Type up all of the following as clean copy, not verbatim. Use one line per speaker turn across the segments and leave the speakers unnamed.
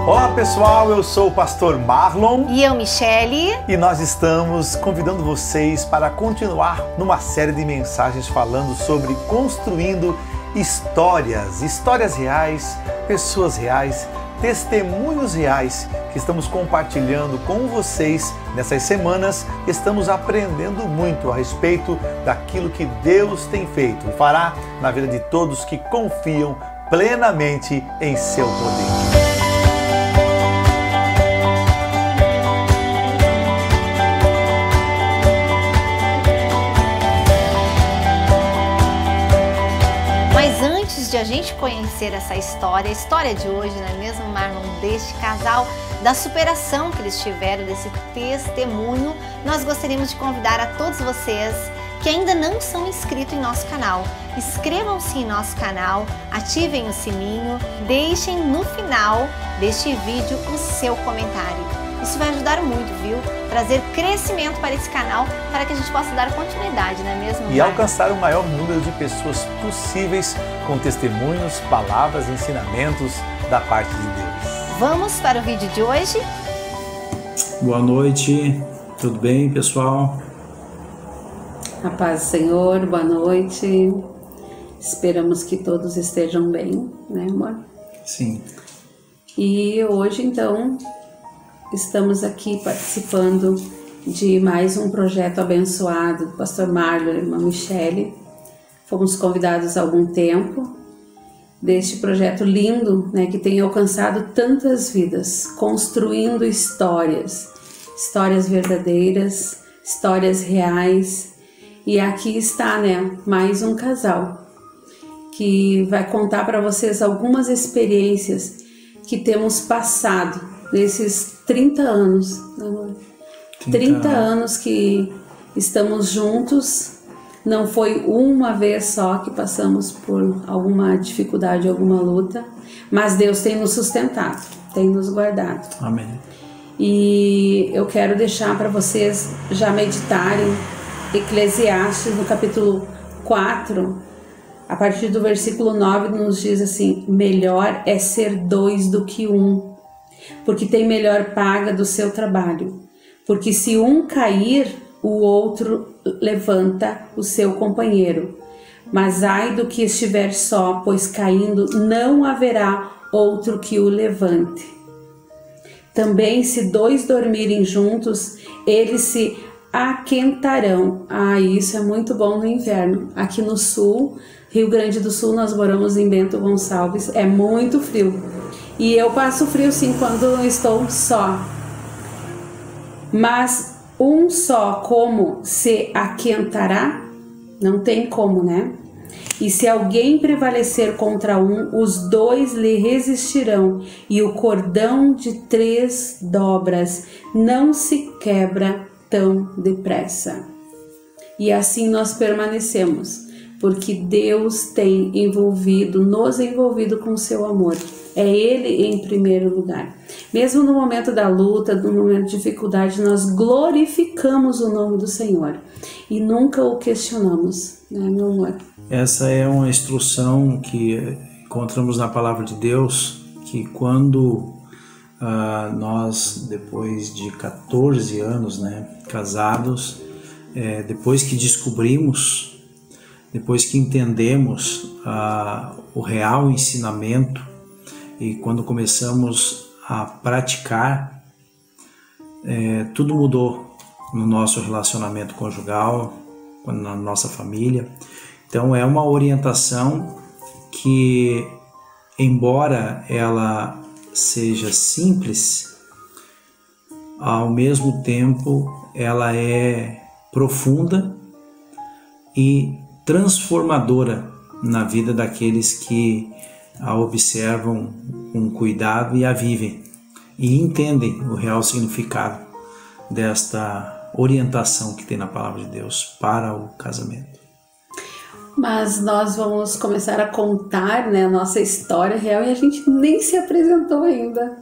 Olá pessoal, eu sou o pastor Marlon.
E eu, Michele.
E nós estamos convidando vocês para continuar numa série de mensagens falando sobre construindo histórias reais, pessoas reais, testemunhos reais que estamos compartilhando com vocês nessas semanas. Estamos aprendendo muito a respeito daquilo que Deus tem feito e fará na vida de todos que confiam plenamente em seu poder.
Antes de a gente conhecer essa história, a história de hoje, não é mesmo, Marlon, deste casal, da superação que eles tiveram, desse testemunho, nós gostaríamos de convidar a todos vocês que ainda não são inscritos em nosso canal. Inscrevam-se em nosso canal, ativem o sininho, deixem no final deste vídeo o seu comentário. Isso vai ajudar muito, viu? Trazer crescimento para esse canal, para que a gente possa dar continuidade, não é mesmo?
E alcançar o maior número de pessoas possíveis com testemunhos, palavras, ensinamentos da parte de Deus.
Vamos para o vídeo de hoje?
Boa noite, tudo bem, pessoal?
A paz do Senhor, boa noite. Esperamos que todos estejam bem, né, amor?
Sim.
E hoje, então, estamos aqui participando de mais um projeto abençoado do pastor Marlon e irmã Michele. Fomos convidados há algum tempo deste projeto lindo, né, que tem alcançado tantas vidas, construindo histórias verdadeiras, histórias reais. E aqui está, né, mais um casal que vai contar para vocês algumas experiências que temos passado nesses 30 anos, amor. 30 anos que estamos juntos. Não foi uma vez só que passamos por alguma dificuldade, alguma luta, mas Deus tem nos sustentado, tem nos guardado.
Amém.
E eu quero deixar para vocês já meditarem Eclesiastes no capítulo 4, a partir do versículo 9, nos diz assim: melhor é ser dois do que um, porque tem melhor paga do seu trabalho. Porque se um cair, o outro levanta o seu companheiro. Mas ai do que estiver só, pois caindo não haverá outro que o levante. Também se dois dormirem juntos, eles se aquentarão. Ah, isso é muito bom no inverno. Aqui no sul, Rio Grande do Sul, nós moramos em Bento Gonçalves, é muito frio. E eu passo frio sim quando estou só. Mas um só como se aquentará? Não tem como, né? E se alguém prevalecer contra um, os dois lhe resistirão, e o cordão de 3 dobras não se quebra tão depressa. E assim nós permanecemos, porque Deus tem nos envolvido com seu amor. É Ele em primeiro lugar. Mesmo no momento da luta, no momento de dificuldade, nós glorificamos o nome do Senhor e nunca o questionamos, né, meu amor?
Essa é uma instrução que encontramos na palavra de Deus, que quando nós, depois de 14 anos, né, casados, depois que descobrimos, depois que entendemos o real ensinamento, e quando começamos a praticar, tudo mudou no nosso relacionamento conjugal, na nossa família. Então é uma orientação que, embora ela seja simples, ao mesmo tempo ela é profunda e transformadora na vida daqueles que a observam com cuidado e a vivem e entendem o real significado desta orientação que tem na palavra de Deus para o casamento.
Mas nós vamos começar a contar, né, a nossa história real e a gente nem se apresentou ainda.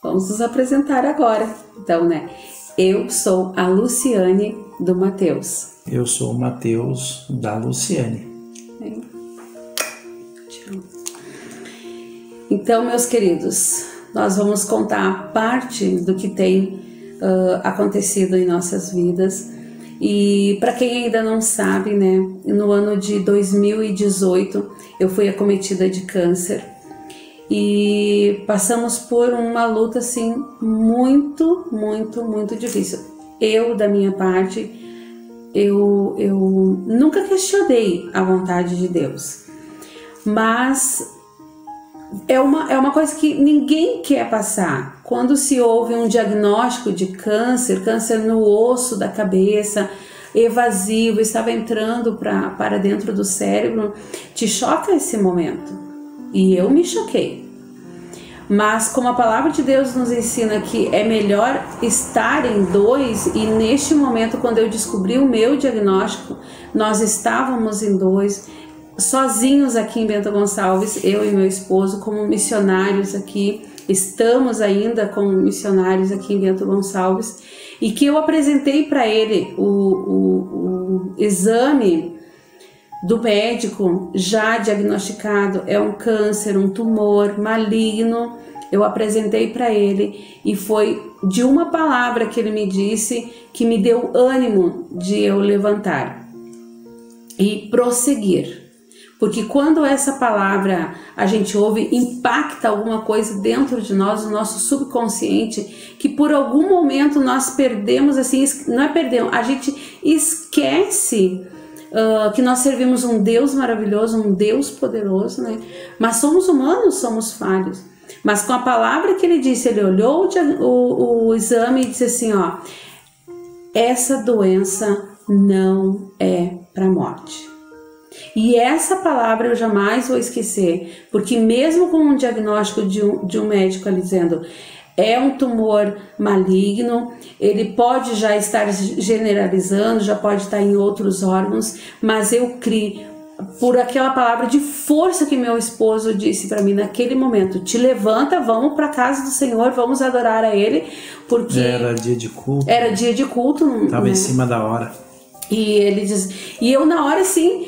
Vamos nos apresentar agora. Então, né, eu sou a Luciane do Mateus.
Eu sou o Mateus da Luciane.
Então, meus queridos, nós vamos contar parte do que tem acontecido em nossas vidas. E para quem ainda não sabe, né, no ano de 2018 eu fui acometida de câncer e passamos por uma luta assim muito difícil. Eu, da minha parte, eu nunca questionei a vontade de Deus, mas é uma coisa que ninguém quer passar. Quando se ouve um diagnóstico de câncer no osso da cabeça, evasivo, estava entrando para dentro do cérebro, te choca esse momento. E eu me choquei. Mas como a palavra de Deus nos ensina que é melhor estar em dois, e neste momento, quando eu descobri o meu diagnóstico, nós estávamos em dois, sozinhos aqui em Bento Gonçalves, eu e meu esposo, como missionários aqui, estamos ainda como missionários aqui em Bento Gonçalves, e que eu apresentei para ele o exame do médico já diagnosticado, é um câncer, um tumor maligno. Eu apresentei para ele e foi de uma palavra que ele me disse que me deu ânimo de eu levantar e prosseguir. Porque quando essa palavra a gente ouve, impacta alguma coisa dentro de nós, no nosso subconsciente, que por algum momento nós perdemos, assim, não é perdemos, a gente esquece que nós servimos um Deus maravilhoso, um Deus poderoso, né? Mas somos humanos, somos falhos. Mas com a palavra que ele disse, ele olhou o exame e disse assim, ó, essa doença não é para morte. E essa palavra eu jamais vou esquecer, porque mesmo com um diagnóstico de um médico ali dizendo é um tumor maligno, ele pode já estar generalizando, já pode estar em outros órgãos, mas eu criei por aquela palavra de força que meu esposo disse para mim naquele momento, te levanta, vamos para a casa do Senhor, vamos adorar a Ele, porque
era dia de culto.
Era dia de culto,
estava em cima da hora.
E ele diz, e eu na hora assim,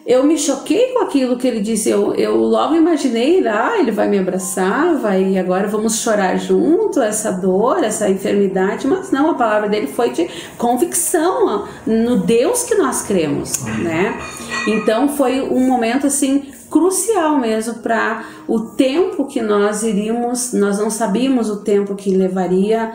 eu me choquei com aquilo que ele disse, eu logo imaginei, ele vai me abraçar, agora vamos chorar junto, essa dor, essa enfermidade, mas não, a palavra dele foi de convicção no Deus que nós cremos, né? Então foi um momento assim crucial mesmo para o tempo que nós iríamos, nós não sabíamos o tempo que levaria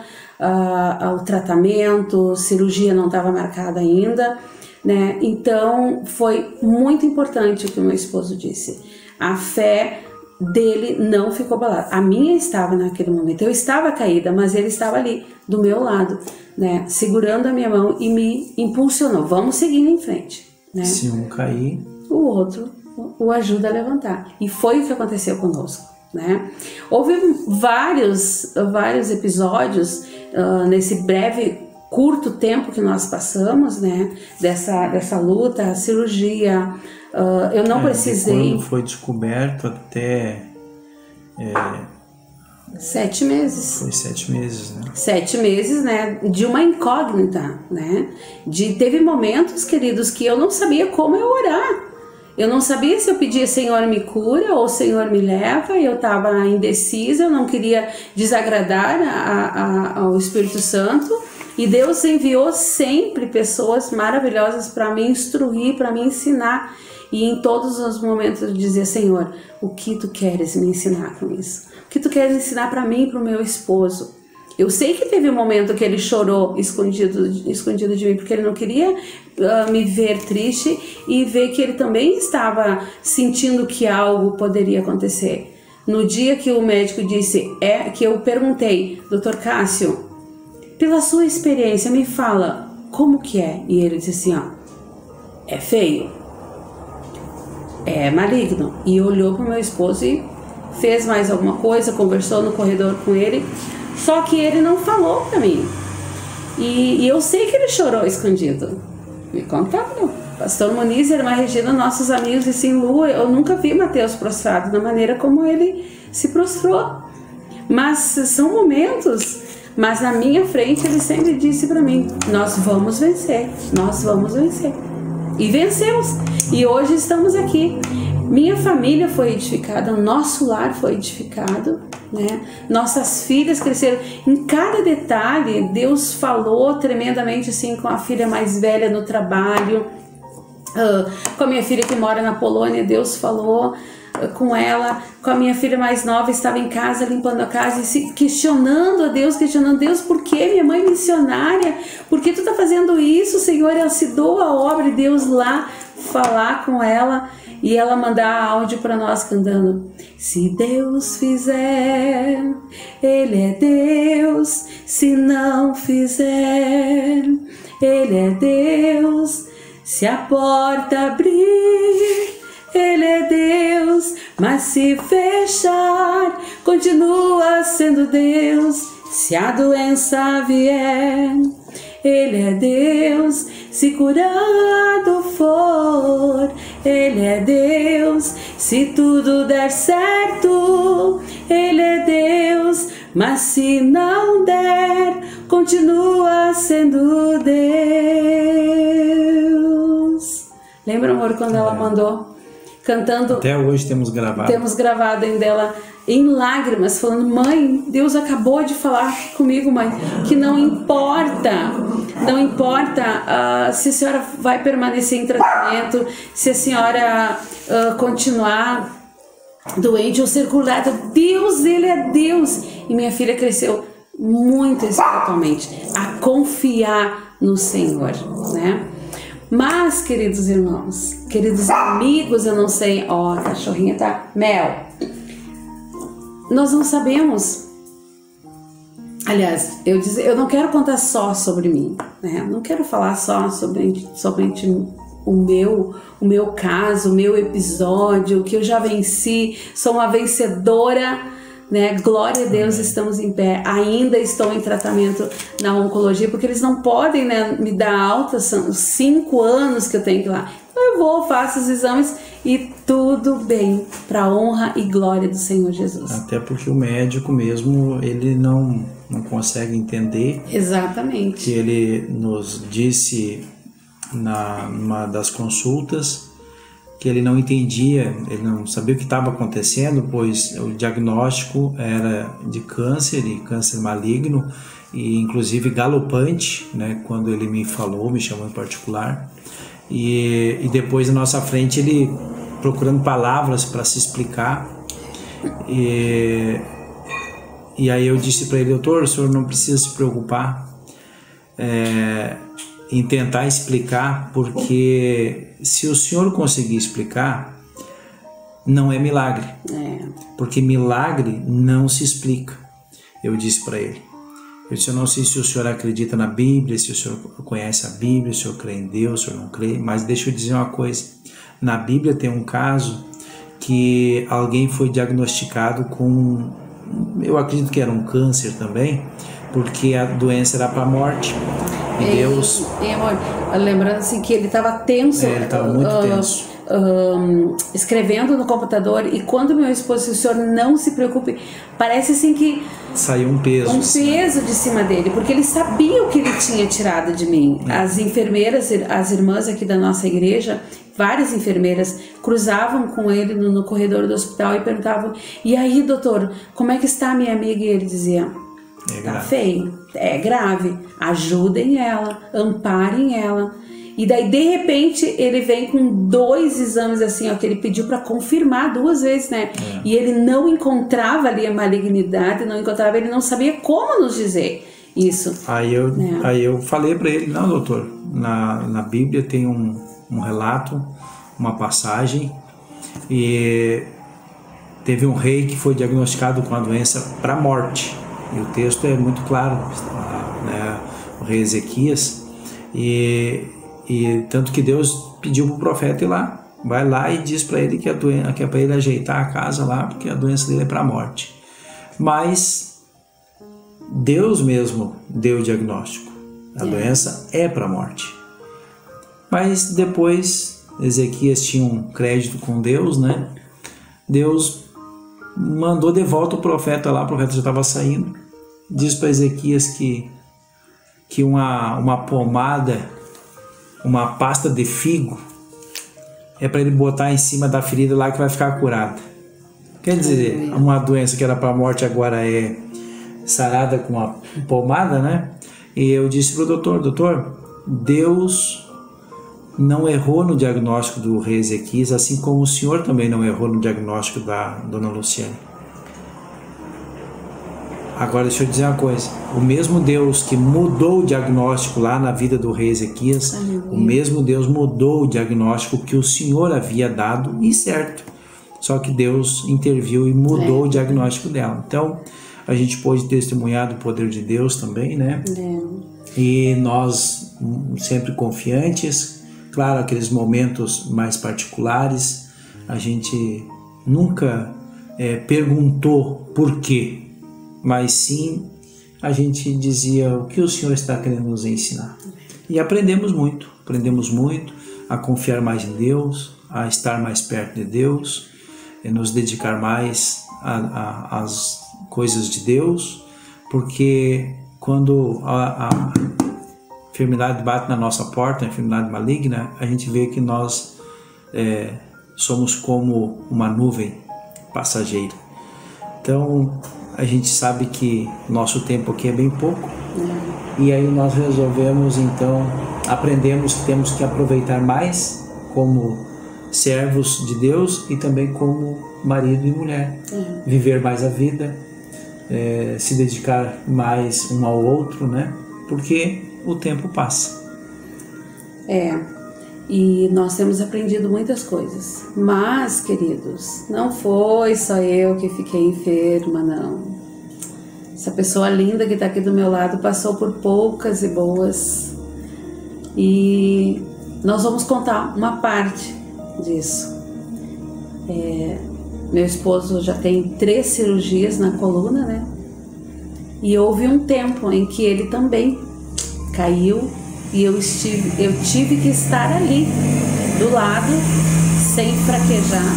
ao tratamento, cirurgia não estava marcada ainda, né? Então foi muito importante o que o meu esposo disse. A fé dele não ficou abalada. A minha estava naquele momento. Eu estava caída, mas ele estava ali do meu lado, né? Segurando a minha mão e me impulsionou. Vamos seguindo em frente, né?
Se um cair,
o outro o ajuda a levantar. E foi o que aconteceu conosco, né? Houve vários episódios nesse breve curto tempo que nós passamos, né, dessa luta, a cirurgia, eu não precisei...
Quando foi descoberto até...
7 meses.
Foi 7 meses, né?
7 meses, né, de uma incógnita, né, teve momentos, queridos, que eu não sabia como eu orar. Eu não sabia se eu pedia Senhor me cura ou Senhor me leva, eu estava indecisa, eu não queria desagradar ao Espírito Santo. E Deus enviou sempre pessoas maravilhosas para me instruir, para me ensinar. E em todos os momentos eu dizia, Senhor, o que Tu queres me ensinar com isso? O que Tu queres ensinar para mim e para o meu esposo? Eu sei que teve um momento que ele chorou escondido de mim, porque ele não queria me ver triste e ver que ele também estava sentindo que algo poderia acontecer. No dia que o médico disse, que eu perguntei, Dr. Cássio, pela sua experiência, me fala como que é? E ele disse assim, é feio, é maligno. E olhou para o meu esposo e fez mais alguma coisa, conversou no corredor com ele, só que ele não falou para mim. E eu sei que ele chorou escondido. Me contaram. Pastor Muniz e Irmã Regina, nossos amigos, disse assim, Lu, eu nunca vi Mateus prostrado da maneira como ele se prostrou. Mas são momentos... Mas na minha frente ele sempre disse para mim, nós vamos vencer, nós vamos vencer. E vencemos. E hoje estamos aqui. Minha família foi edificada, o nosso lar foi edificado. né? Nossas filhas cresceram. Em cada detalhe, Deus falou tremendamente assim com a filha mais velha no trabalho, com a minha filha que mora na Polônia, Deus falou com ela, com a minha filha mais nova, estava em casa limpando a casa e se questionando a Deus, por que minha mãe missionária? Por que tu tá fazendo isso, Senhor? Ela se doa a obra de Deus lá, falar com ela e ela mandar áudio para nós cantando: se Deus fizer, Ele é Deus, se não fizer, Ele é Deus, se a porta abrir, Ele é Deus, mas se fechar, continua sendo Deus. Se a doença vier, Ele é Deus. Se curado for, Ele é Deus. Se tudo der certo, Ele é Deus. Mas se não der, continua sendo Deus. Lembra, amor, quando ela mandou? Cantando.
Até hoje temos gravado
ainda ela em lágrimas, falando: mãe, Deus acabou de falar comigo, mãe, que não importa se a senhora vai permanecer em tratamento, se a senhora continuar doente ou ser curada, Deus, Ele é Deus. E minha filha cresceu muito espiritualmente, a confiar no Senhor, né? Mas, queridos irmãos, queridos amigos, eu não sei, a cachorrinha tá, Mel, nós não sabemos. Aliás, eu não quero contar só sobre mim, né? Não quero falar só somente o meu caso, o meu episódio, o que eu já venci, sou uma vencedora, né? Glória a Deus, estamos em pé. Ainda estou em tratamento na oncologia, porque eles não podem, né, me dar alta, são 5 anos que eu tenho que ir lá. Eu faço os exames e tudo bem, para a honra e glória do Senhor Jesus.
Até porque o médico mesmo, ele não consegue entender.
Exatamente.
Que ele nos disse numa das consultas que ele não entendia, ele não sabia o que estava acontecendo, pois o diagnóstico era de câncer, e câncer maligno, e inclusive galopante, né, quando ele me chamou em particular, e depois na nossa frente ele procurando palavras para se explicar, e aí eu disse para ele: doutor, o senhor não precisa se preocupar em tentar explicar, porque se o senhor conseguir explicar, não é milagre, porque milagre não se explica. Eu disse para ele, eu não sei se o senhor acredita na Bíblia, se o senhor conhece a Bíblia, se o senhor crê em Deus, se o senhor não crê, mas deixa eu dizer uma coisa, na Bíblia tem um caso que alguém foi diagnosticado com, eu acredito que era um câncer também, porque a doença era para a morte. E Deus...
amor, lembrando assim que ele estava tenso.
Ele estava muito tenso.
Escrevendo no computador, e quando meu esposo disse: o senhor não se preocupe, parece assim que
saiu um peso
de cima dele, porque ele sabia o que ele tinha tirado de mim. As enfermeiras, as irmãs aqui da nossa igreja, várias enfermeiras cruzavam com ele no corredor do hospital e perguntavam: e aí, doutor, como é que está a minha amiga? E ele dizia: tá feio, é grave, ajudem ela, amparem ela. E daí, de repente, ele vem com 2 exames assim, que ele pediu para confirmar 2 vezes, né? E ele não encontrava ali a malignidade, ele não sabia como nos dizer isso.
Aí eu falei para ele: não, doutor, na Bíblia tem um relato, uma passagem, e teve um rei que foi diagnosticado com a doença para a morte. E o texto é muito claro, né? O rei Ezequias, e tanto que Deus pediu para o profeta ir lá, vai lá e diz para ele que é para ele ajeitar a casa lá, porque a doença dele é para a morte. Mas Deus mesmo deu o diagnóstico, a doença é para a morte. Mas depois Ezequias tinha um crédito com Deus, né? Deus mandou de volta o profeta lá, o profeta já estava saindo, diz para Ezequias que uma pomada, uma pasta de figo, é para ele botar em cima da ferida lá que vai ficar curada. Quer dizer, uma doença que era para a morte agora é sarada com uma pomada, né? E eu disse para o doutor, Deus não errou no diagnóstico do rei Ezequias, assim como o senhor também não errou no diagnóstico da dona Luciane. Agora deixa eu dizer uma coisa, o mesmo Deus que mudou o diagnóstico lá na vida do rei Ezequias, o mesmo Deus mudou o diagnóstico que o senhor havia dado, e certo, só que Deus interviu e mudou o diagnóstico dela. Então a gente pôde testemunhar do poder de Deus também, né? E nós sempre confiantes, claro, aqueles momentos mais particulares, a gente nunca perguntou por quê, mas sim a gente dizia o que o Senhor está querendo nos ensinar. E aprendemos muito a confiar mais em Deus, a estar mais perto de Deus, e nos dedicar mais às coisas de Deus, porque quando a enfermidade bate na nossa porta, a enfermidade maligna, a gente vê que nós somos como uma nuvem passageira. Então a gente sabe que nosso tempo aqui é bem pouco, e aí nós resolvemos, então, aprendemos que temos que aproveitar mais como servos de Deus e também como marido e mulher, viver mais a vida, se dedicar mais um ao outro, né? Porque o tempo passa.
E nós temos aprendido muitas coisas. Mas, queridos, não foi só eu que fiquei enferma, não. Essa pessoa linda que está aqui do meu lado passou por poucas e boas. E nós vamos contar uma parte disso. Meu esposo já tem 3 cirurgias na coluna, né? E houve um tempo em que ele também caiu e eu tive que estar ali do lado sem fraquejar.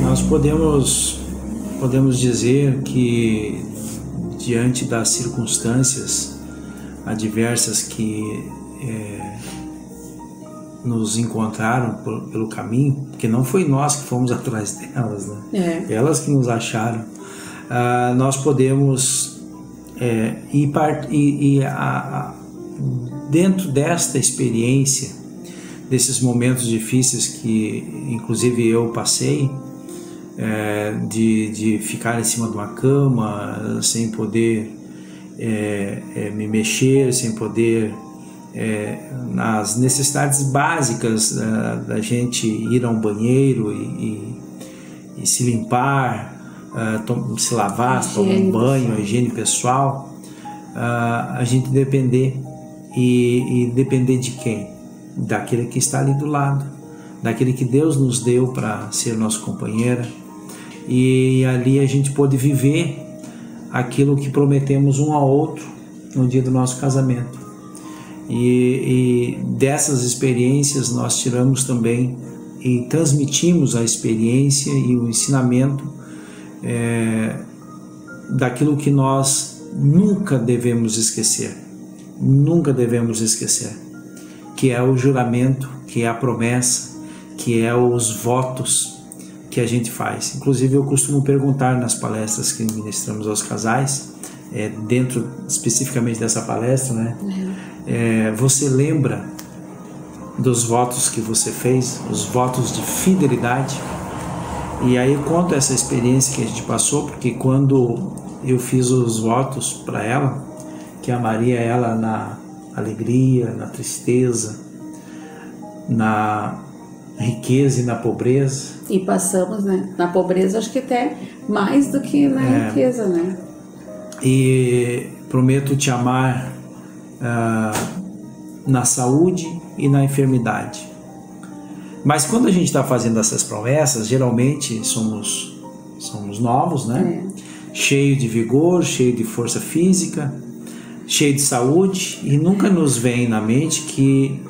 Nós podemos dizer que diante das circunstâncias adversas que nos encontraram pelo caminho, porque não foi nós que fomos atrás delas, né? Elas que nos acharam, nós podemos dentro desta experiência, desses momentos difíceis que inclusive eu passei, de ficar em cima de uma cama sem poder me mexer, sem poder nas necessidades básicas da gente ir a um banheiro e se limpar, se lavar, tomar um banho, a higiene pessoal, a gente depender e depender de quem? Daquele que está ali do lado, daquele que Deus nos deu para ser nosso companheiro, e ali a gente pôde viver aquilo que prometemos um ao outro no dia do nosso casamento. E dessas experiências nós tiramos também e transmitimos a experiência e o ensinamento daquilo que nós nunca devemos esquecer, que é o juramento, que é a promessa, que é os votos que a gente faz. Inclusive eu costumo perguntar nas palestras que ministramos aos casais, dentro especificamente dessa palestra, né? Você lembra dos votos que você fez, os votos de fidelidade? E aí eu conto essa experiência que a gente passou, porque quando eu fiz os votos para ela, que amaria ela na alegria, na tristeza, na riqueza e na pobreza.
E passamos, né? Na pobreza, acho que até mais do que na riqueza, né?
E prometo te amar na saúde e na enfermidade. Mas quando a gente está fazendo essas promessas, geralmente somos novos, né? Cheio de vigor, cheio de força física, cheio de saúde, e nunca nos vem na mente que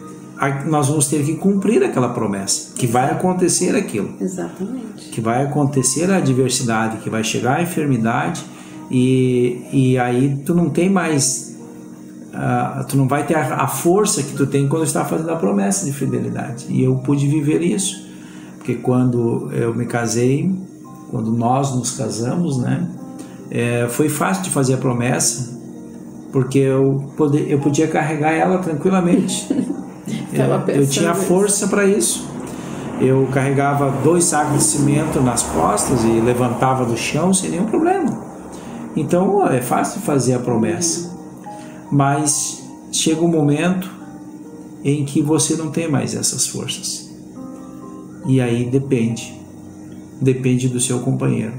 nós vamos ter que cumprir aquela promessa, que vai acontecer aquilo.
Exatamente.
Que vai acontecer a adversidade, que vai chegar a enfermidade, e aí tu não tem mais, tu não vai ter a força que tu tem quando está fazendo a promessa de fidelidade. E eu pude viver isso, porque quando eu me casei, quando nós nos casamos, né, foi fácil de fazer a promessa, porque eu podia carregar ela tranquilamente. Eu tinha força para isso. Eu carregava 2 sacos de cimento nas costas e levantava do chão sem nenhum problema. Então é fácil fazer a promessa. Mas chega um momento em que você não tem mais essas forças. E aí depende do seu companheiro.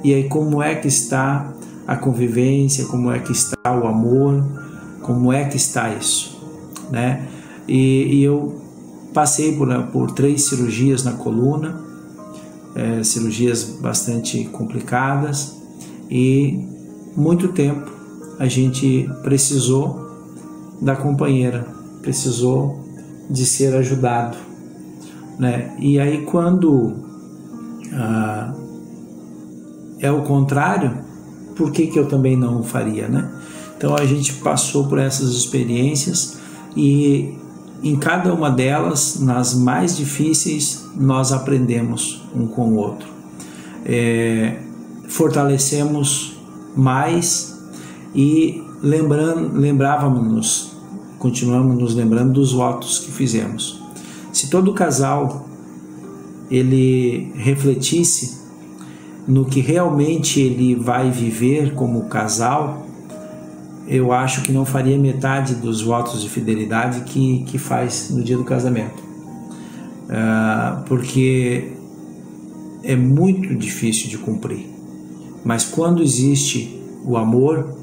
E aí como é que está a convivência, como é que está o amor, como é que está isso, né? E eu passei por 3 cirurgias na coluna, cirurgias bastante complicadas, e muito tempo a gente precisou da companheira, precisou de ser ajudado, né? E aí quando é o contrário, por que eu também não faria, né? Então a gente passou por essas experiências e em cada uma delas, nas mais difíceis, nós aprendemos um com o outro. Fortalecemos mais e continuamos nos lembrando dos votos que fizemos. Se todo casal ele refletisse no que realmente ele vai viver como casal, eu acho que não faria metade dos votos de fidelidade que faz no dia do casamento. Porque é muito difícil de cumprir. Mas quando existe o amor,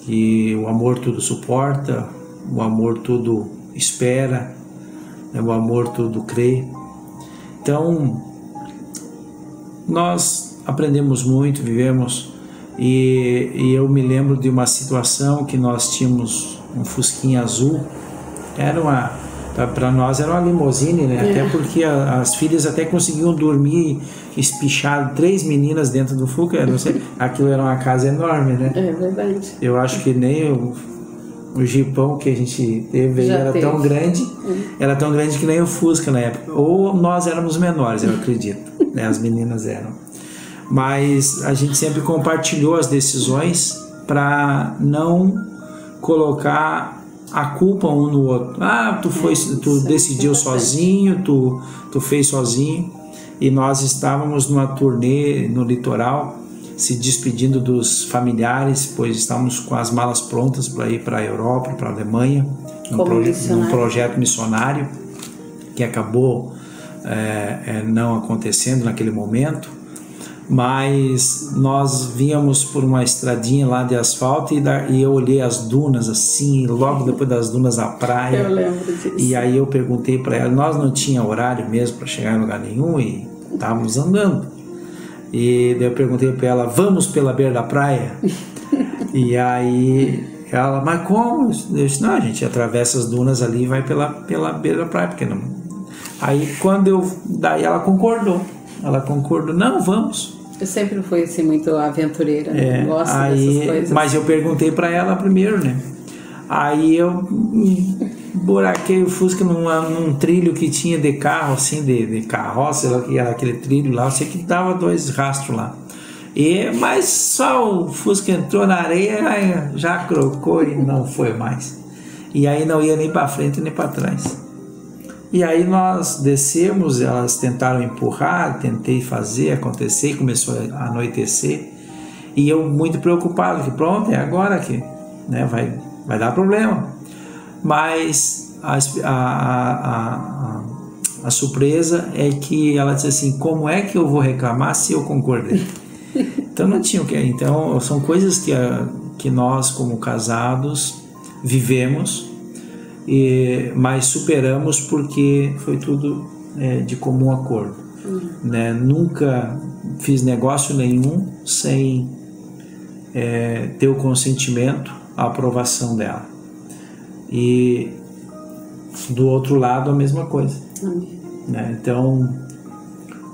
que o amor tudo suporta, o amor tudo espera, o amor tudo crê. Então, nós aprendemos muito, vivemos. E eu me lembro de uma situação que nós tínhamos um Fusquinha azul. Para nós era uma limusine, né? Até porque as filhas até conseguiam dormir espichado, 3 meninas dentro do Fusca. Não sei, aquilo era uma casa enorme, né? É verdade. Eu acho que nem o Jeepão que a gente teve era tão grande, era tão grande que nem o Fusca na época. Ou nós éramos menores, eu acredito, né? As meninas eram. Mas a gente sempre compartilhou as decisões para não colocar a culpa um no outro. Tu decidiu sozinho, tu fez sozinho. E nós estávamos numa turnê no litoral, se despedindo dos familiares, pois estávamos com as malas prontas para ir para a Europa, para a Alemanha, num projeto missionário que acabou não acontecendo naquele momento. Mas nós víamos por uma estradinha lá de asfalto e eu olhei as dunas assim, logo depois das dunas a praia.
Eu lembro disso.
E aí eu perguntei para ela, nós não tinha horário mesmo para chegar em lugar nenhum e estávamos andando. E daí eu perguntei para ela, vamos pela beira da praia? E aí ela, mas como? Eu disse, não, a gente atravessa as dunas ali e vai pela beira da praia, porque não. Aí daí ela concordou. Não, vamos.
Eu sempre fui assim muito aventureira, gosto dessas coisas.
Mas eu perguntei para ela primeiro, né? Aí eu buraquei o Fusca num trilho que tinha de carro, assim, de carroça, que era aquele trilho lá, eu sei que dava 2 rastros lá. Mas só o Fusca entrou na areia, já crocou e não foi mais. E aí não ia nem para frente nem para trás. E aí nós descemos, elas tentaram empurrar, tentei fazer acontecer, começou a anoitecer. E eu muito preocupado, que pronto, é agora que, né, vai dar problema. Mas a surpresa é que ela disse assim, como é que eu vou reclamar se eu concordei? Então não tinha o que. Então são coisas que nós como casados vivemos, mas superamos porque foi tudo de comum acordo. Né? Nunca fiz negócio nenhum sem ter o consentimento, a aprovação dela. E do outro lado a mesma coisa. Né? Então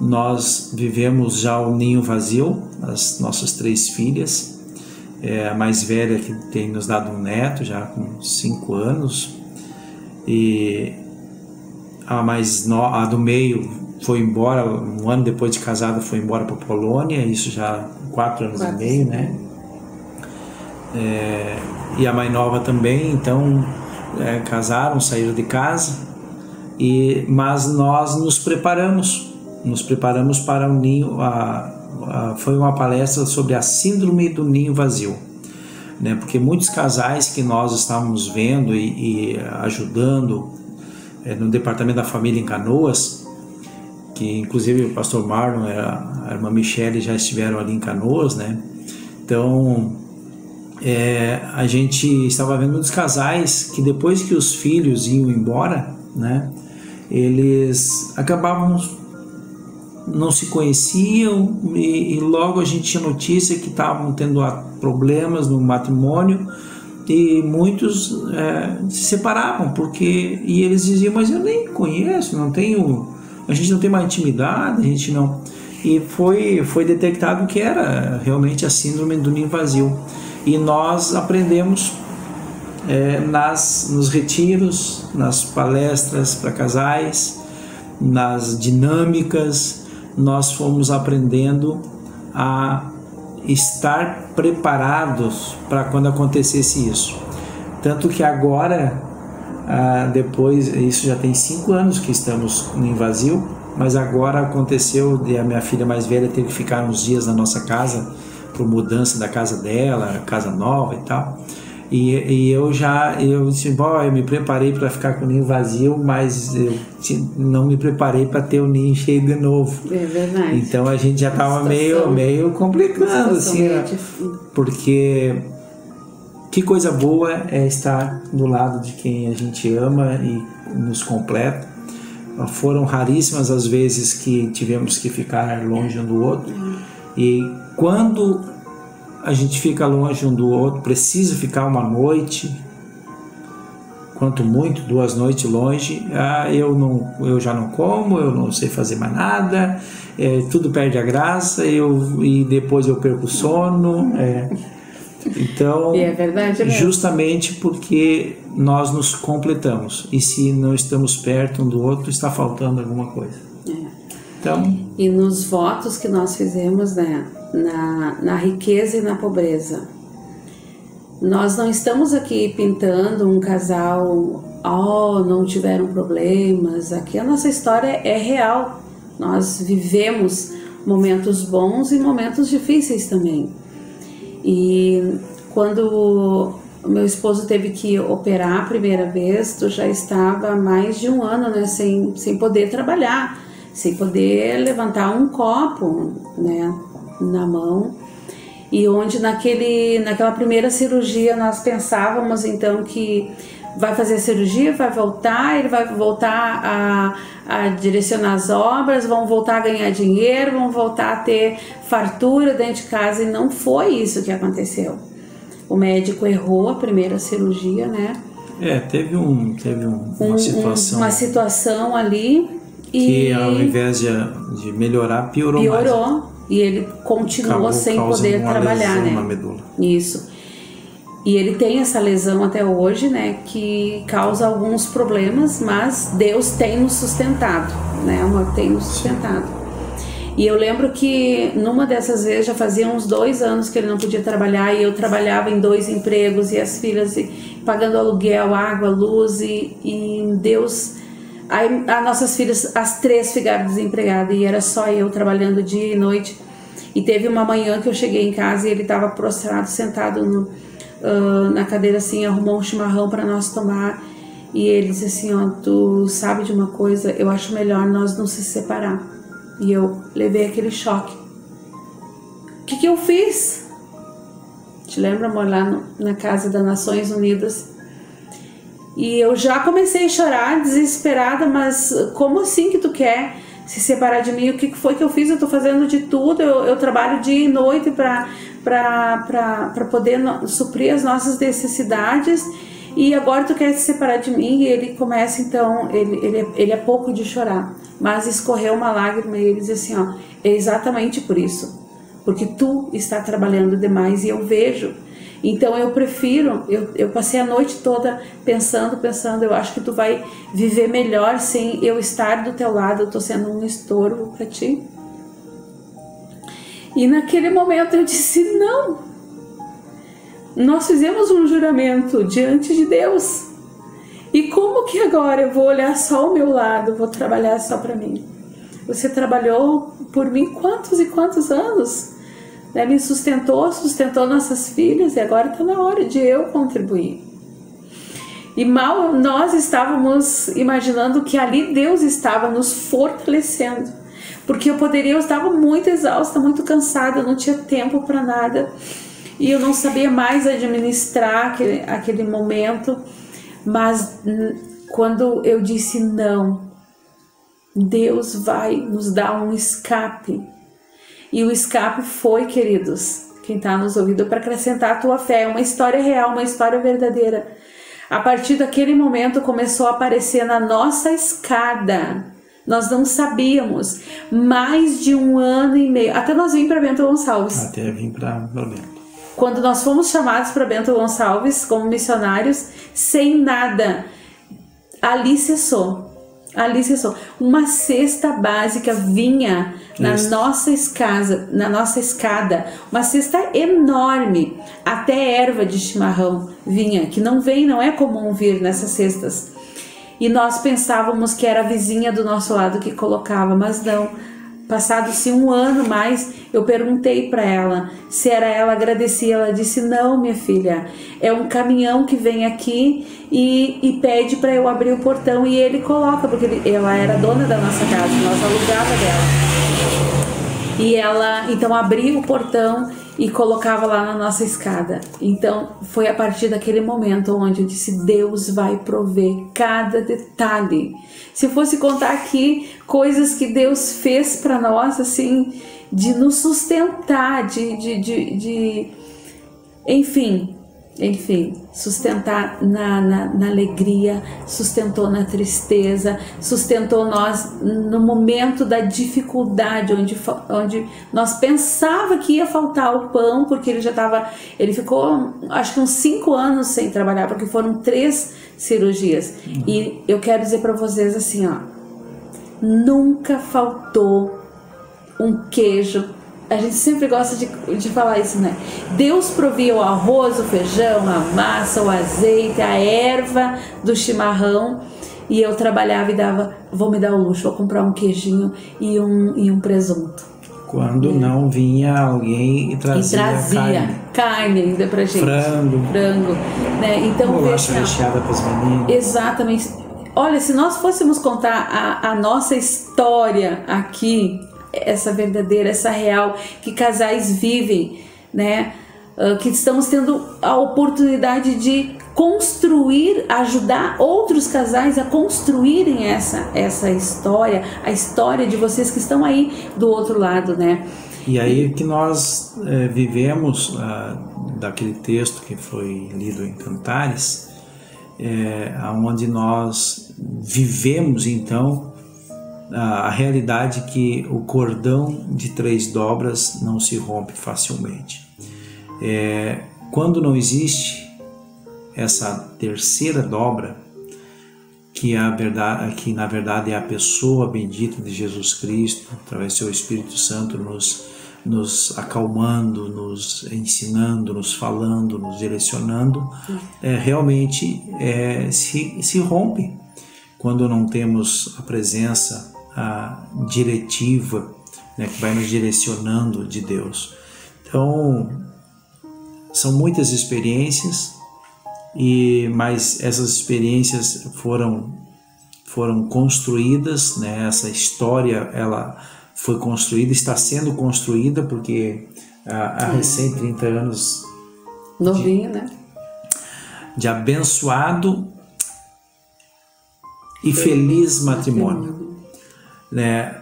nós vivemos já o ninho vazio, as nossas 3 filhas, a mais velha que tem nos dado um neto já com 5 anos, e a do meio foi embora, um ano depois de casado, foi embora para Polônia, isso já 4 anos e meio, né? E a mais nova também, então casaram, saíram de casa, mas nós nos preparamos para o ninho. Foi uma palestra sobre a síndrome do ninho vazio, né? Porque muitos casais que nós estávamos vendo e ajudando no departamento da família em Canoas, que inclusive o pastor Marlon e a irmã Michele já estiveram ali em Canoas, né? Então a gente estava vendo muitos casais que depois que os filhos iam embora, né, eles acabavam não se conheciam e logo a gente tinha notícia que estavam tendo problemas no matrimônio e muitos se separavam e eles diziam, mas eu nem conheço, a gente não tem mais intimidade, a gente não... E foi detectado que era realmente a síndrome do ninho vazio. E nós aprendemos nos retiros, nas palestras para casais, nas dinâmicas, nós fomos aprendendo a estar preparados para quando acontecesse isso. Tanto que agora, depois, isso já tem 5 anos que estamos no vazio, mas agora aconteceu de a minha filha mais velha ter que ficar uns dias na nossa casa, por mudança da casa dela, casa nova e tal, e eu disse, eu me preparei para ficar com o ninho vazio, mas eu não me preparei para ter o ninho cheio de novo.
É verdade.
Então a gente já estava meio complicando, assim, porque que coisa boa é estar do lado de quem a gente ama e nos completa. Foram raríssimas as vezes que tivemos que ficar longe um do outro. E quando a gente fica longe um do outro, precisa ficar uma noite, quanto muito 2 noites longe, eu já não como, eu não sei fazer mais nada, tudo perde a graça, e depois eu perco o sono. Então,
é verdade,
justamente porque nós nos completamos, e se não estamos perto um do outro, está faltando alguma coisa. Então,
e nos votos que nós fizemos, né, na riqueza e na pobreza, nós não estamos aqui pintando um casal, não tiveram problemas. Aqui a nossa história é real. Nós vivemos momentos bons e momentos difíceis também. E quando o meu esposo teve que operar a primeira vez, tu já estava há mais de 1 ano, né, sem poder trabalhar, sem poder levantar um copo, né, na mão. E onde naquela primeira cirurgia nós pensávamos então que vai fazer a cirurgia, vai voltar, ele vai voltar a direcionar as obras, vão voltar a ganhar dinheiro, vão voltar a ter fartura dentro de casa, e não foi isso que aconteceu. O médico errou a primeira cirurgia, né?
Teve uma situação
ali
que ao invés de melhorar, piorou mais.
E ele continuou sem poder trabalhar, né?
Na medula.
Isso. E ele tem essa lesão até hoje, né, que causa alguns problemas, mas Deus tem nos sustentado, né, tem nos sustentado. E eu lembro que numa dessas vezes, já fazia uns 2 anos que ele não podia trabalhar, e eu trabalhava em 2 empregos, e as filhas pagando aluguel, água, luz, e Deus... Aí as nossas filhas, as 3 ficaram desempregadas, e era só eu trabalhando dia e noite. E teve uma manhã que eu cheguei em casa e ele estava prostrado, sentado na cadeira assim, arrumou um chimarrão para nós tomar, e ele disse assim, tu sabe de uma coisa, eu acho melhor nós não se separar. E eu levei aquele choque. O que eu fiz? Te lembra, amor, lá na casa das Nações Unidas? E eu já comecei a chorar, desesperada, mas como assim que tu quer se separar de mim? O que foi que eu fiz? Eu tô fazendo de tudo, eu trabalho dia e noite para poder suprir as nossas necessidades, e agora tu quer se separar de mim? E ele começa então, ele é pouco de chorar, mas escorreu uma lágrima, e ele diz assim, é exatamente por isso, porque tu está trabalhando demais, e eu vejo Então eu prefiro, eu passei a noite toda pensando, eu acho que tu vai viver melhor sem eu estar do teu lado, eu tô sendo um estorvo para ti. E naquele momento eu disse não. Nós fizemos um juramento diante de Deus. E como que agora eu vou olhar só o meu lado, vou trabalhar só para mim? Você trabalhou por mim quantos e quantos anos? Né? Me sustentou nossas filhas, e agora está na hora de eu contribuir. E mal nós estávamos imaginando que ali Deus estava nos fortalecendo, porque eu estava muito exausta, muito cansada, eu não tinha tempo para nada, e eu não sabia mais administrar aquele momento. Mas quando eu disse não, Deus vai nos dar um escape. E o escape foi, queridos, quem está nos ouvindo, para acrescentar a tua fé. É uma história real, uma história verdadeira. A partir daquele momento começou a aparecer na nossa escada. Nós não sabíamos. Mais de 1 ano e meio. Até nós vim para Bento Gonçalves.
Até vim para Bento.
Quando nós fomos chamados para Bento Gonçalves como missionários, sem nada, ali cessou. Uma cesta básica vinha na nossa escada, uma cesta enorme, até erva de chimarrão vinha, que não é comum vir nessas cestas. E nós pensávamos que era a vizinha do nosso lado que colocava, mas não. Passado-se 1 ano mais, eu perguntei para ela se era ela, agradecia. Ela disse: não, minha filha, é um caminhão que vem aqui e pede para eu abrir o portão, e ele coloca, porque ela era dona da nossa casa, nós alugava dela. E ela então abria o portão e colocava lá na nossa escada. Então foi a partir daquele momento onde eu disse: Deus vai prover cada detalhe. Se eu fosse contar aqui coisas que Deus fez para nós, assim, de nos sustentar, enfim, sustentar na alegria, sustentou na tristeza, sustentou nós no momento da dificuldade, onde nós pensava que ia faltar o pão, porque ele ficou acho que uns 5 anos sem trabalhar, porque foram 3 cirurgias. E eu quero dizer para vocês assim, ó, nunca faltou um queijo. A gente sempre gosta de falar isso, né? Deus provia o arroz, o feijão, a massa, o azeite, a erva do chimarrão, e eu trabalhava e dava: vou me dar o luxo, vou comprar um queijinho e um presunto.
Quando não vinha alguém e trazia
carne ainda pra gente.
Frango.
Né? Então,
bolacha recheada para as meninas.
Exatamente. Olha, se nós fôssemos contar a nossa história aqui, essa verdadeira, essa real, que casais vivem, né? Que estamos tendo a oportunidade de construir, ajudar outros casais a construírem essa história, a história de vocês que estão aí do outro lado, né?
E aí que nós vivemos daquele texto que foi lido em Cantares, onde nós vivemos então a realidade que o cordão de 3 dobras não se rompe facilmente. Quando não existe essa terceira dobra, que na verdade é a pessoa bendita de Jesus Cristo, através do seu Espírito Santo nos acalmando, nos ensinando, nos falando, nos direcionando, realmente se rompe quando não temos a presença diretiva, né, que vai nos direcionando de Deus. Então, são muitas experiências, mas essas experiências foram construídas, né? Essa história ela foi construída, está sendo construída, porque há recém 30 anos
novinho, né?
De abençoado e feliz matrimônio, né?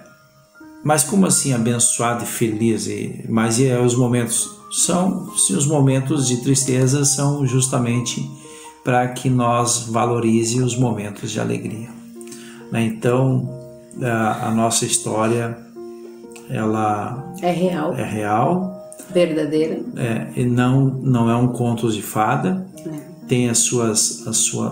Mas como assim abençoado e feliz? Mas os momentos os momentos de tristeza são justamente para que nós valorize os momentos de alegria, né? Então a nossa história ela
é real, verdadeira.
E não é um conto de fada, tem os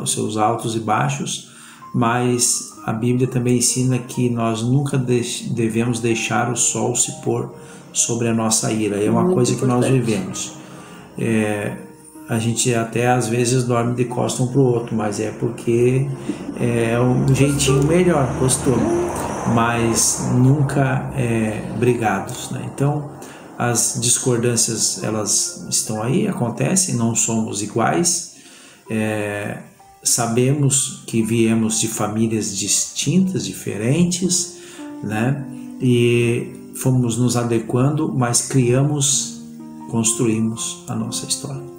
seus altos e baixos, mas a Bíblia também ensina que nós nunca devemos deixar o sol se pôr sobre a nossa ira. É uma
Muito
coisa que
importante.
nós vivemos. A gente até às vezes dorme de costas um para o outro, mas é porque é um jeitinho melhor, costume, mas nunca brigados, né? Então as discordâncias, elas estão aí, acontecem, não somos iguais, sabemos que viemos de famílias distintas, diferentes, né? E fomos nos adequando, mas construímos a nossa história.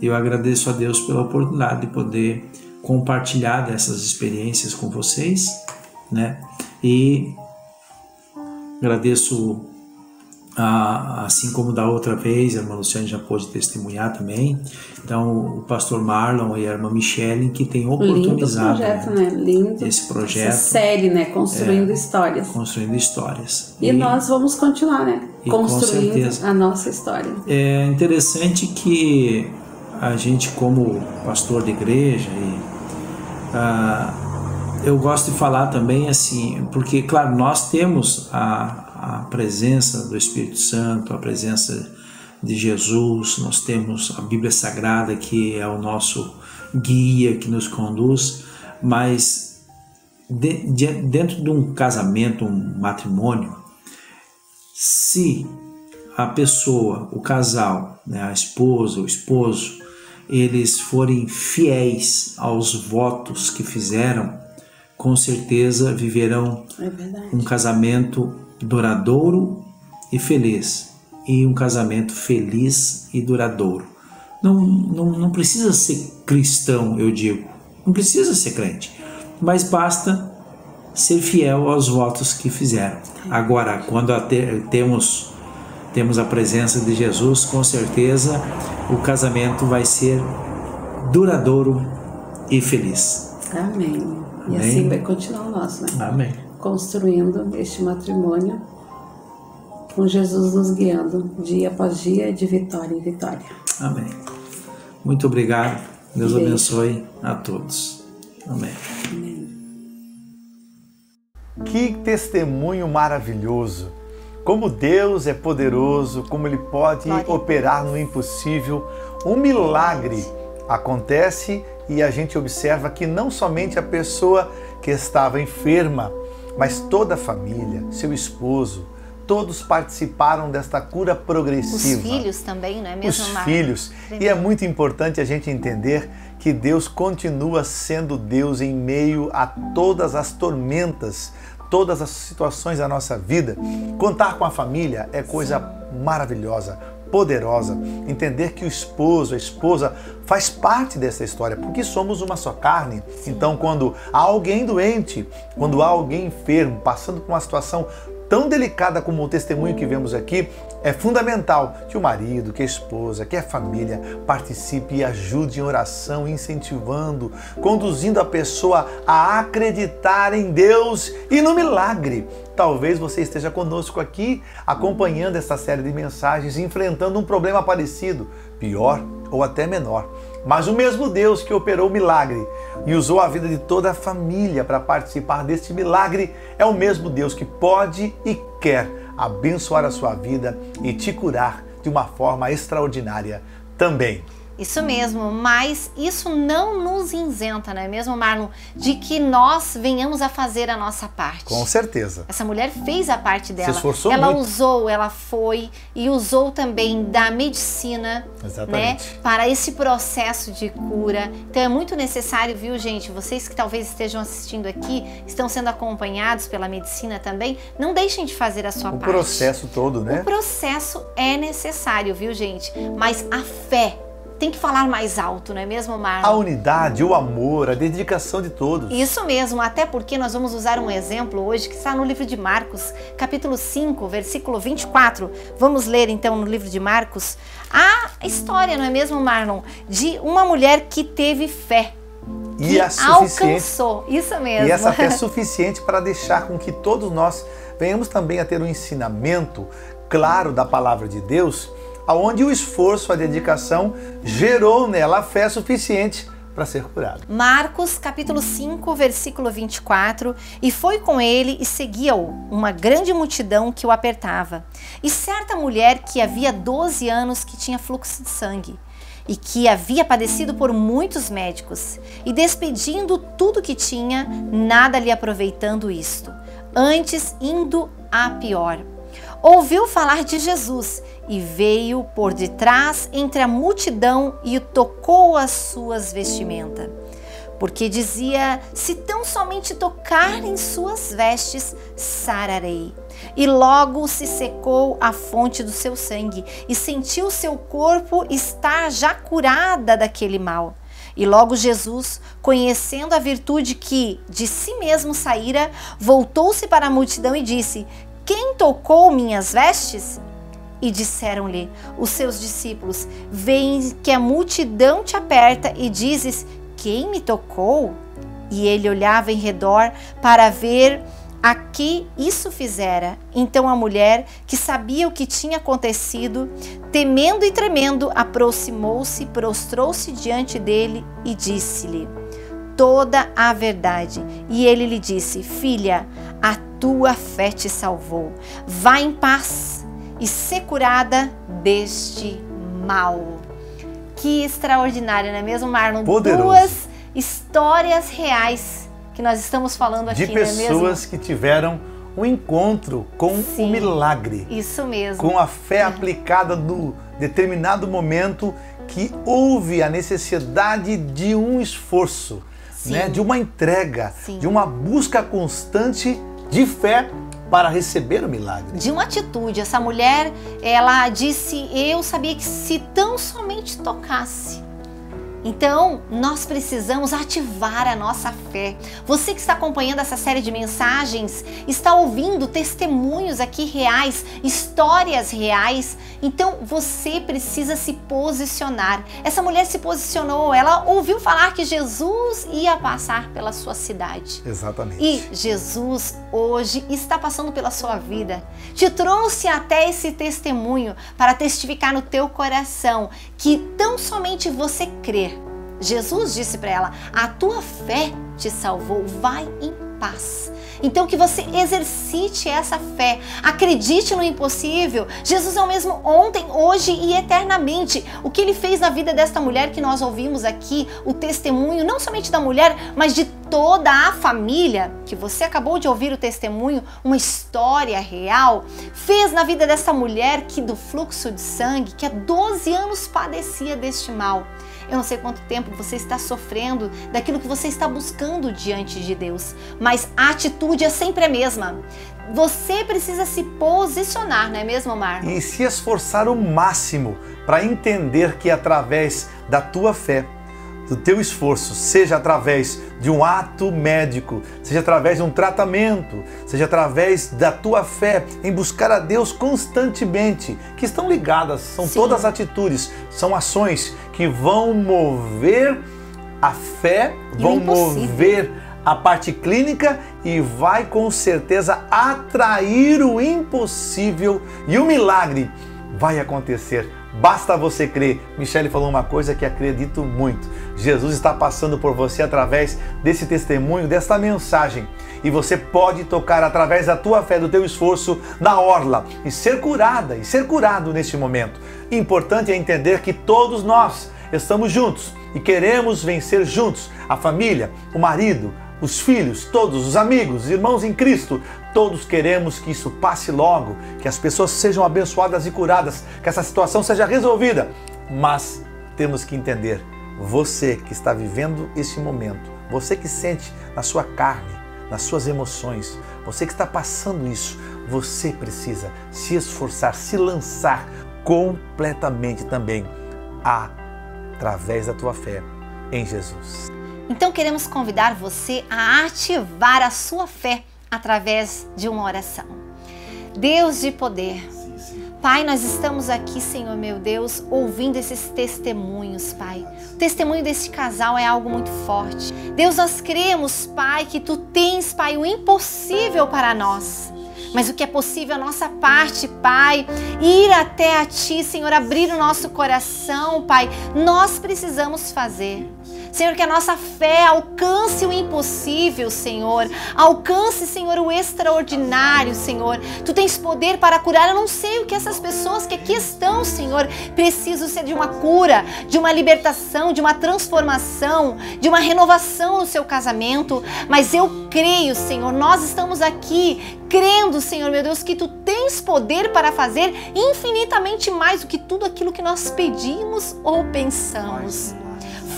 Eu agradeço a Deus pela oportunidade de poder compartilhar dessas experiências com vocês, né? E agradeço, assim como da outra vez, a irmã Luciane já pôde testemunhar também. Então, o pastor Marlon e a irmã Michele, que têm oportunizado
lindo projeto, né? Lindo.
Esse projeto.
Essa série, né? Construindo histórias.
Construindo histórias.
E nós vamos continuar, né? Construindo a nossa história.
É interessante que a gente, como pastor de igreja, eu gosto de falar também assim, porque, claro, nós temos a presença do Espírito Santo, a presença de Jesus, nós temos a Bíblia Sagrada, que é o nosso guia, que nos conduz, mas dentro de um casamento, um matrimônio, se a pessoa, o casal, né, a esposa, o esposo, eles forem fiéis aos votos que fizeram, com certeza viverão um casamento duradouro e feliz, e um casamento feliz e duradouro. Não precisa ser cristão, eu digo, não precisa ser crente, mas basta ser fiel aos votos que fizeram. Agora, quando temos a presença de Jesus, com certeza o casamento vai ser duradouro e feliz.
Amém. E
Amém.
assim vai continuar o nosso, né?
Amém.
Construindo este matrimônio, com Jesus nos guiando dia após dia, de vitória em vitória.
Amém. Muito obrigado. Deus
Beijo.
abençoe a todos. Amém.
Que testemunho maravilhoso! Como Deus é poderoso, como Ele pode operar no impossível. Um milagre acontece e a gente observa que não somente a pessoa que estava enferma, mas toda a família, seu esposo, todos participaram desta cura progressiva.
Os filhos também, não é mesmo,
Os
Marcos?
filhos. E é muito importante a gente entender que Deus continua sendo Deus em meio a todas as tormentas, todas as situações da nossa vida. Contar com a família é coisa maravilhosa, poderosa. Entender que o esposo, a esposa faz parte dessa história, porque somos uma só carne. Então, quando há alguém doente, quando há alguém enfermo, passando por uma situação tão delicada como o testemunho que vemos aqui, é fundamental que o marido, que a esposa, que a família participe e ajude em oração, incentivando, conduzindo a pessoa a acreditar em Deus e no milagre. Talvez você esteja conosco aqui, acompanhando essa série de mensagens, enfrentando um problema parecido, pior ou até menor. Mas o mesmo Deus que operou o milagre e usou a vida de toda a família para participar deste milagre é o mesmo Deus que pode e quer abençoar a sua vida e te curar de uma forma extraordinária também.
Isso mesmo, mas isso não nos isenta, não é mesmo, Marlon, de que nós venhamos a fazer a nossa parte.
Com certeza.
Essa mulher fez a parte dela.
Se esforçou
ela
muito.
usou, ela foi e usou também da medicina, né, para esse processo de cura. Então é muito necessário, viu, gente? Vocês que talvez estejam assistindo aqui, estão sendo acompanhados pela medicina também, não deixem de fazer a sua parte.
O processo todo, né?
O processo é necessário, viu, gente? Mas a fé tem que falar mais alto, não é mesmo, Marlon?
A unidade, o amor, a dedicação de todos.
Isso mesmo, até porque nós vamos usar um exemplo hoje que está no livro de Marcos, capítulo 5, versículo 24. Vamos ler então no livro de Marcos a história, não é mesmo, Marlon? De uma mulher que teve fé.
E
que alcançou, isso mesmo.
E essa fé é suficiente para deixar com que todos nós venhamos também a ter um ensinamento claro da palavra de Deus, aonde o esforço, a dedicação gerou nela a fé suficiente para ser curado.
Marcos capítulo 5, versículo 24, e foi com ele e seguia-o uma grande multidão que o apertava, e certa mulher que havia 12 anos que tinha fluxo de sangue, e que havia padecido por muitos médicos, e despedindo tudo que tinha, nada lhe aproveitando isto, antes indo a pior. Ouviu falar de Jesus e veio por detrás entre a multidão e o tocou as suas vestimentas. Porque dizia, se tão somente tocar em suas vestes, sararei. E logo se secou a fonte do seu sangue e sentiu seu corpo estar já curada daquele mal. E logo Jesus, conhecendo a virtude que de si mesmo saíra, voltou-se para a multidão e disse, quem tocou minhas vestes? E disseram-lhe os seus discípulos, veem que a multidão te aperta e dizes, quem me tocou? E ele olhava em redor para ver a que isso fizera. Então a mulher, que sabia o que tinha acontecido, temendo e tremendo, aproximou-se, prostrou-se diante dele e disse-lhe toda a verdade. E ele lhe disse, filha, a tua fé te salvou. Vá em paz e ser curada deste mal. Que extraordinário, não é mesmo, Marlon?
Poderoso.
Duas histórias reais que nós estamos falando aqui,
de
não é mesmo?
pessoas que tiveram um encontro com o milagre.
Isso mesmo.
Com a fé aplicada no determinado momento que houve a necessidade de um esforço, né? De uma entrega, de uma busca constante de fé para receber o milagre.
De uma atitude. Essa mulher, ela disse, eu sabia que se tão somente tocasse. Então, nós precisamos ativar a nossa fé. Você que está acompanhando essa série de mensagens, está ouvindo testemunhos aqui reais, histórias reais. Então, você precisa se posicionar. Essa mulher se posicionou, ela ouviu falar que Jesus ia passar pela sua cidade.
Exatamente.
E Jesus hoje está passando pela sua vida. Te trouxe até esse testemunho para testificar no teu coração que tão somente você crer. Jesus disse para ela, a tua fé te salvou, vai em paz. Então que você exercite essa fé, acredite no impossível. Jesus é o mesmo ontem, hoje e eternamente. O que ele fez na vida desta mulher que nós ouvimos aqui, o testemunho não somente da mulher, mas de toda a família, que você acabou de ouvir o testemunho, uma história real, fez na vida dessa mulher que do fluxo de sangue, que há 12 anos padecia deste mal. Eu não sei quanto tempo você está sofrendo daquilo que você está buscando diante de Deus, mas a atitude é sempre a mesma. Você precisa se posicionar, não é mesmo, Marlon?
E se esforçar o máximo para entender que através da tua fé, do teu esforço, seja através de um ato médico, seja através de um tratamento, seja através da tua fé em buscar a Deus constantemente, que estão ligadas, são todas atitudes, são ações que vão mover a fé, vão mover a parte clínica e vai com certeza atrair o impossível e o milagre vai acontecer. Basta você crer. Michele falou uma coisa que acredito muito. Jesus está passando por você através desse testemunho, dessa mensagem. E você pode tocar através da tua fé, do teu esforço na orla e ser curada e ser curado neste momento. Importante é entender que todos nós estamos juntos e queremos vencer juntos. A família, o marido, os filhos, todos os amigos, irmãos em Cristo, todos queremos que isso passe logo, que as pessoas sejam abençoadas e curadas, que essa situação seja resolvida. Mas temos que entender, você que está vivendo esse momento, você que sente na sua carne, nas suas emoções, você que está passando isso, você precisa se esforçar, se lançar completamente também através da tua fé em Jesus.
Então queremos convidar você a ativar a sua fé através de uma oração. Deus de poder, Pai, nós estamos aqui, Senhor meu Deus, ouvindo esses testemunhos, Pai. O testemunho desse casal é algo muito forte. Deus, nós cremos, Pai, que Tu tens, Pai, o impossível para nós. Mas o que é possível a nossa parte, Pai, ir até a Ti, Senhor, abrir o nosso coração, Pai, nós precisamos fazer. Senhor, que a nossa fé alcance o impossível, Senhor. Alcance, Senhor, o extraordinário, Senhor. Tu tens poder para curar. Eu não sei o que essas pessoas que aqui estão, Senhor, precisam ser de uma cura, de uma libertação, de uma transformação, de uma renovação no seu casamento. Mas eu creio, Senhor, nós estamos aqui crendo, Senhor, meu Deus, que Tu tens poder para fazer infinitamente mais do que tudo aquilo que nós pedimos ou pensamos.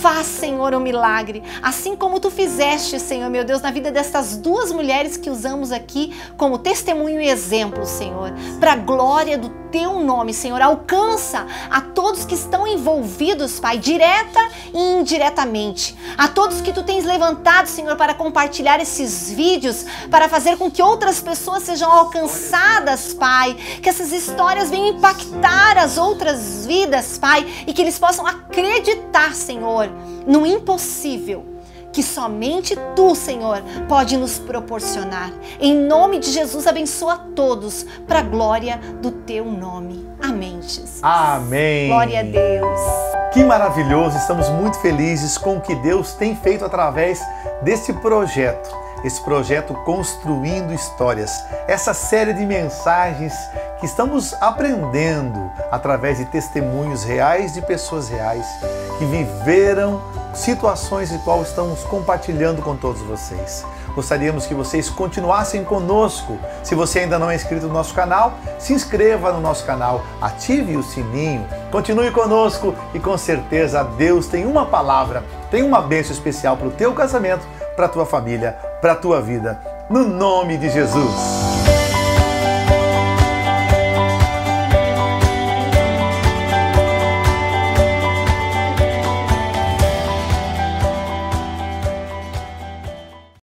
Faz, Senhor, um milagre, assim como Tu fizeste, Senhor, meu Deus, na vida dessas duas mulheres que usamos aqui como testemunho e exemplo, Senhor, para a glória do Teu nome, Senhor. Alcança a todos que estão envolvidos, Pai, direta e indiretamente, a todos que Tu tens levantado, Senhor, para compartilhar esses vídeos, para fazer com que outras pessoas sejam alcançadas, Pai, que essas histórias venham impactar as outras vidas, Pai, e que eles possam acreditar, Senhor, no impossível, que somente Tu, Senhor, pode nos proporcionar. Em nome de Jesus, abençoa a todos para a glória do Teu nome. Amém, Jesus.
Amém.
Glória a Deus.
Que maravilhoso, estamos muito felizes com o que Deus tem feito através desse projeto. Esse projeto Construindo Histórias, essa série de mensagens que estamos aprendendo através de testemunhos reais de pessoas reais que viveram situações de qual estamos compartilhando com todos vocês. Gostaríamos que vocês continuassem conosco. Se você ainda não é inscrito no nosso canal, se inscreva no nosso canal, ative o sininho, continue conosco e com certeza Deus tem uma palavra, tem uma bênção especial para o teu casamento, para a tua família, para a tua vida, no nome de Jesus.